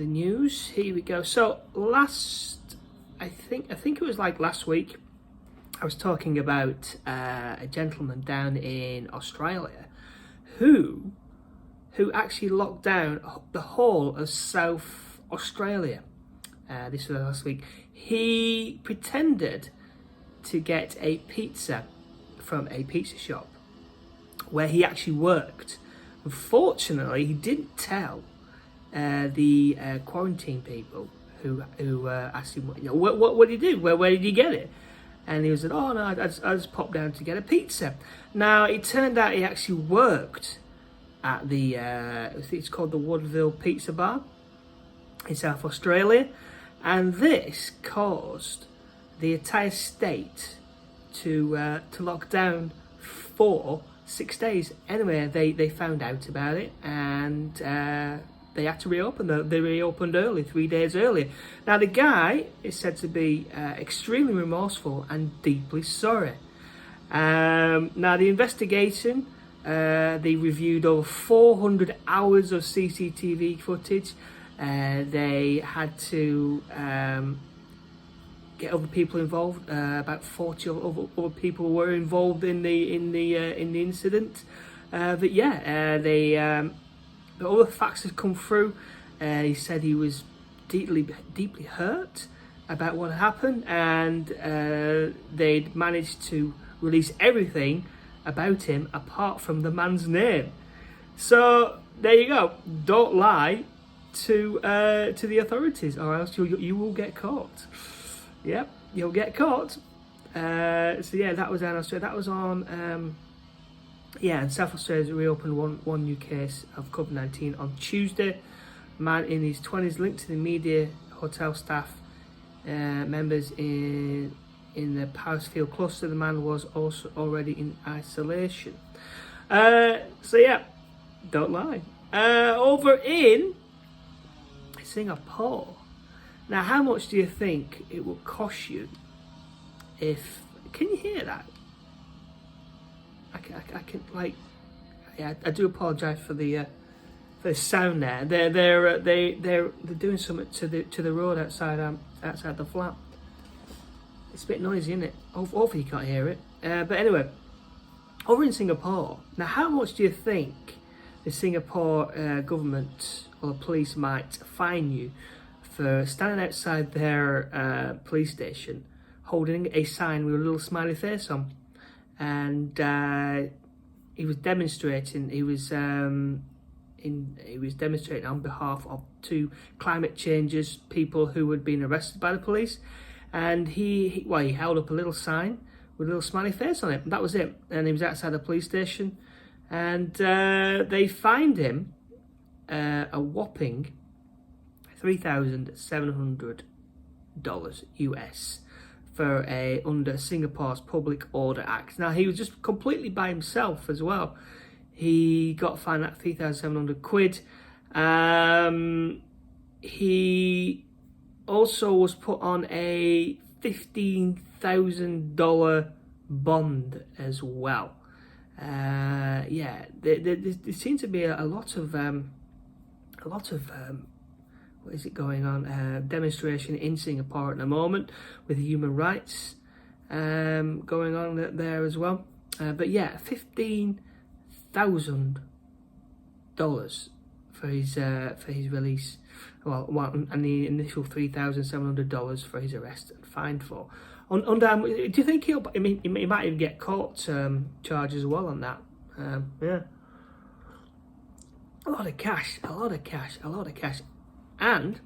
The news, here we go. So I think it was like last week, I was talking about a gentleman down in Australia who actually locked down the whole of South Australia. This was last week. He pretended to get a pizza from a pizza shop where he actually worked. Unfortunately, he didn't tell the quarantine people who asked him, what did he do? Where did you get it? And he was like, oh no, I just popped down to get a pizza. Now it turned out he actually worked at the it's called the Woodville Pizza Bar in South Australia, and this caused the entire state to lock down for 6 days. Anyway, they found out about it, and they had to reopen. They reopened early, 3 days earlier. Now the guy is said to be extremely remorseful and deeply sorry. Now the investigation, they reviewed over 400 hours of CCTV footage. They had to get other people involved. About 40 other people were involved in the incident. But yeah, the other facts have come through. He said he was deeply hurt about what happened, and they'd managed to release everything about him apart from the man's name. So there you go. Don't lie to the authorities, or else you will get caught. Yep, you'll get caught. So yeah, that was Australia. That was on. And South Australia's reopened one new case of COVID-19 on Tuesday. A man in his 20s linked to the media, hotel staff members in the Parisfield cluster. The man was also already in isolation. So yeah, don't lie. Over in Singapore. Now, how much do you think it will cost you if... Can you hear that? I can like... Yeah, I do apologise for the sound there. They're doing something to the road outside the flat. It's a bit noisy, isn't it? Hopefully you can't hear it. But anyway, over in Singapore. Now, how much do you think the Singapore government or the police might fine you for standing outside their police station holding a sign with a little smiley face on? And he was demonstrating. He was demonstrating on behalf of two climate changes people who had been arrested by the police. And he held up a little sign with a little smiley face on it. That was it. And he was outside the police station, and they fined him a whopping $3,700 US for under Singapore's Public Order Act. Now, he was just completely by himself as well. He got fined at 3,700 quid. He also was put on a $15,000 bond as well. There seems to be a lot of what is it going on? Demonstration in Singapore at the moment with human rights going on there as well. But yeah, $15,000 for his release. Well, and the initial $3,700 for his arrest and fined for. Do you think he might even get court charge as well on that? Yeah, a lot of cash. And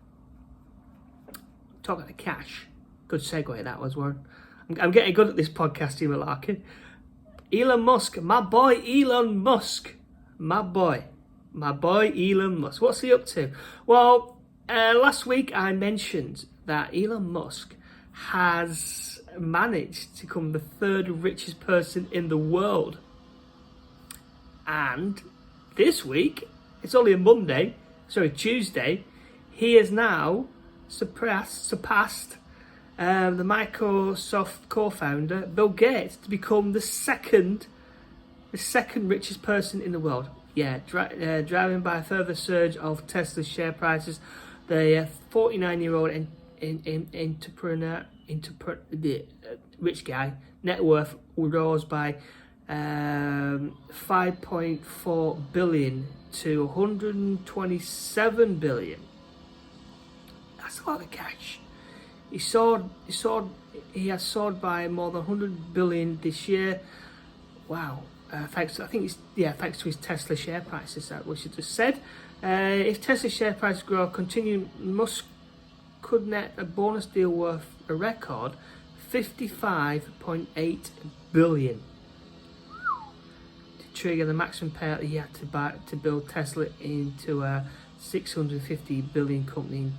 talking of cash, good segue that was, Warren. I'm getting good at this podcast, malarkey. Elon Musk, my boy Elon Musk. What's he up to? Well, last week I mentioned that Elon Musk has managed to become the third richest person in the world. And this week, it's only Tuesday, he has now surpassed the Microsoft co-founder Bill Gates to become the second richest person in the world. Yeah, driving by a further surge of Tesla's share prices. The 49-year-old rich guy, net worth rose by 5.4 billion to 127 billion. That's a lot of cash. He has soared by more than 100 billion this year. Wow. Thanks to his Tesla share prices, that which I just said. If Tesla share prices grow, continue, Musk could net a bonus deal worth a record 55.8 billion to trigger the maximum payout he had to build Tesla into a 650 billion company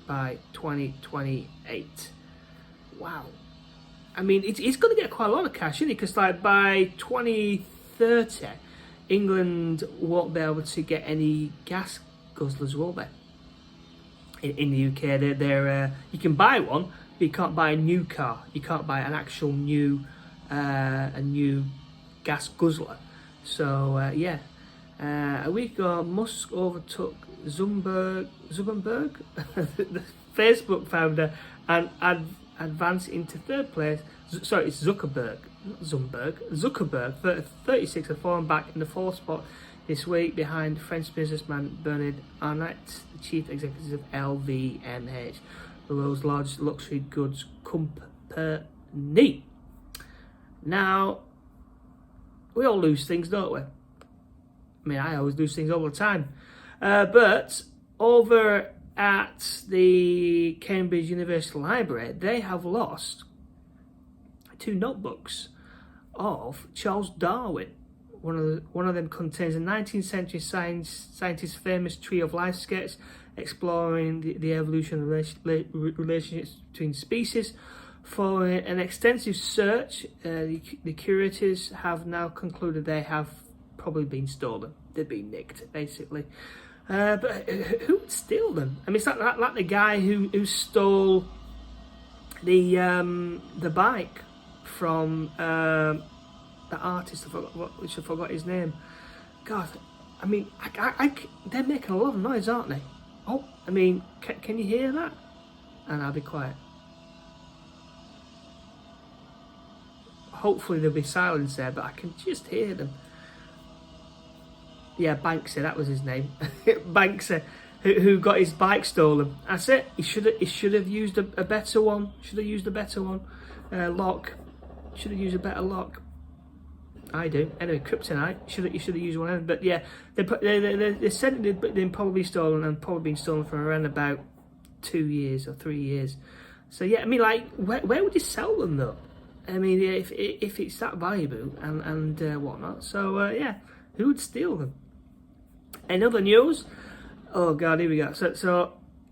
by 2028. Wow. I mean, it's going to get quite a lot of cash, isn't it? Because like by 2030, England won't be able to get any gas guzzlers, will they? In the UK, they're you can buy one, but you can't buy a new car. You can't buy an actual new gas guzzler. So a week ago, Musk overtook Zuckerberg, the Facebook founder, and advanced into third place. Sorry, it's Zuckerberg, not Zuckerberg, 36, have fallen back in the fourth spot this week behind French businessman Bernard Arnault, the chief executive of LVMH, the world's largest luxury goods company. Now, we all lose things, don't we? I mean, I always lose things all the time. But over at the Cambridge University Library, they have lost 2 notebooks of Charles Darwin. One of them contains a 19th century scientist's famous Tree of Life sketch exploring the evolution of relationships between species. Following an extensive search, the curators have now concluded they have probably been stolen. They've been nicked, basically. But who would steal them? I mean, it's like the guy who stole the bike from the artist. I forgot his name. God, I mean, they're making a lot of noise, aren't they? Oh, I mean, can you hear that? And I'll be quiet. Hopefully there'll be silence there, but I can just hear them. Yeah, Banksy, that was his name. Banksy, who got his bike stolen. That's it. He should have used a better one. Should have used a better one. Lock. Should have used a better lock. I do. Anyway, kryptonite. You should have used one. But yeah, they said they'd probably stolen and probably been stolen for around about 2 years or 3 years. So yeah, I mean, like, where would you sell them though? I mean, if it's that valuable and whatnot. So yeah, who would steal them? In other news, oh god, here we go. So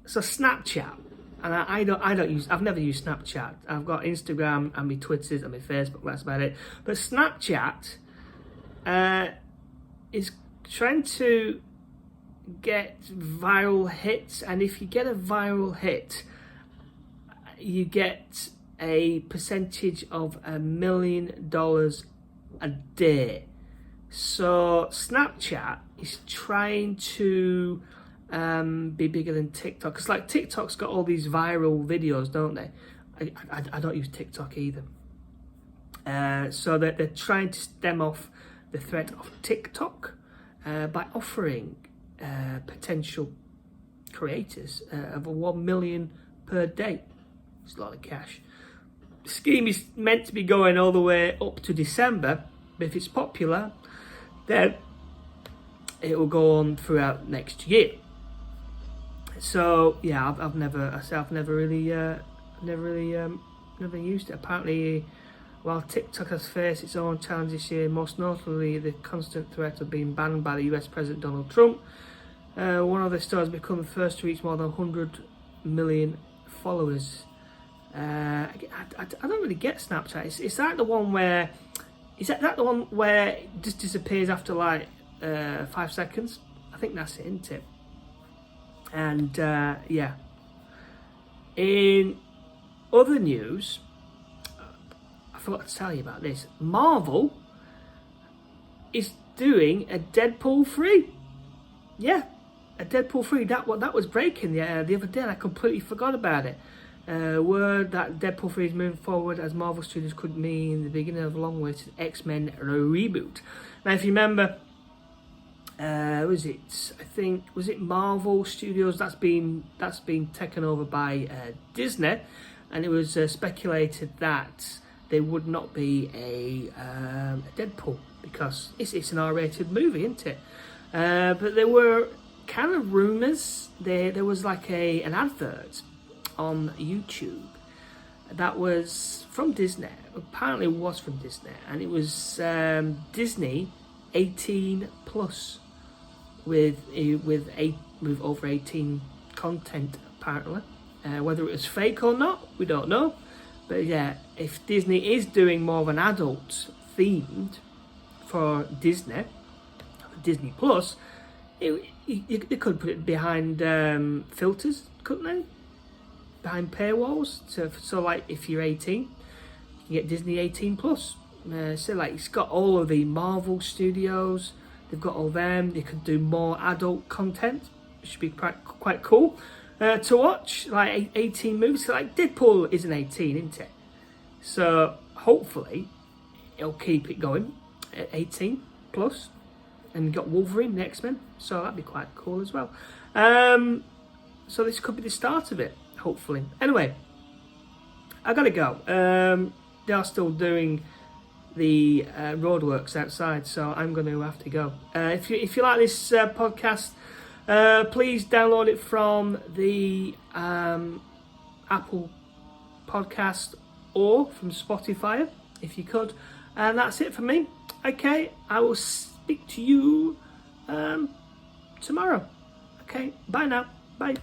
Snapchat, and I've never used Snapchat. I've got Instagram and my Twitters and my Facebook. That's about it. But Snapchat is trying to get viral hits, and if you get a viral hit, you get a percentage of $1 million a day. So Snapchat is trying to be bigger than TikTok, because like TikTok's got all these viral videos, don't they? I don't use TikTok either. So they're trying to stem off the threat of TikTok by offering potential creators of $1 million per day. It's a lot of cash. The scheme is meant to be going all the way up to December, but if it's popular, then it will go on throughout next year. So yeah, I've never really used it. Apparently, while TikTok has faced its own challenges this year, most notably the constant threat of being banned by the US President Donald Trump, one of the stars become the first to reach more than 100 million followers. I don't really get Snapchat. Is that the one where it just disappears after like 5 seconds? I think that's it, isn't it? And yeah. In other news, I forgot to tell you about this. Marvel is doing a Deadpool 3. Yeah, a Deadpool 3, that was breaking the other day, and I completely forgot about it. Word that Deadpool 3 is moving forward as Marvel Studios could mean the beginning of a long-awaited X-Men reboot. Now, if you remember, was it Marvel Studios that's been taken over by Disney, and it was speculated that there would not be a Deadpool because it's an R-rated movie, isn't it? But there were kind of rumours. There was like an advert on YouTube that was from Disney. Apparently, it was from Disney, and it was Disney 18 plus with over 18 content. Apparently, whether it was fake or not, we don't know. But yeah, if Disney is doing more of an adult themed for Disney Plus, they could put it behind filters, couldn't they? Behind paywalls. So like if you're 18, you can get Disney 18 Plus. So like it's got all of the Marvel Studios. They've got all them. They could do more adult content, which should be quite cool to watch. Like 18 movies. So like Deadpool isn't 18, isn't it? So hopefully it'll keep it going at 18 plus. And got Wolverine, the X-Men, so that'd be quite cool as well. So this could be the start of it, hopefully. Anyway, I gotta go. They are still doing the roadworks outside, so I'm going to have to go. If you like this podcast, please download it from the Apple Podcast or from Spotify, if you could. And that's it for me. Okay, I will speak to you tomorrow. Okay, bye now. Bye.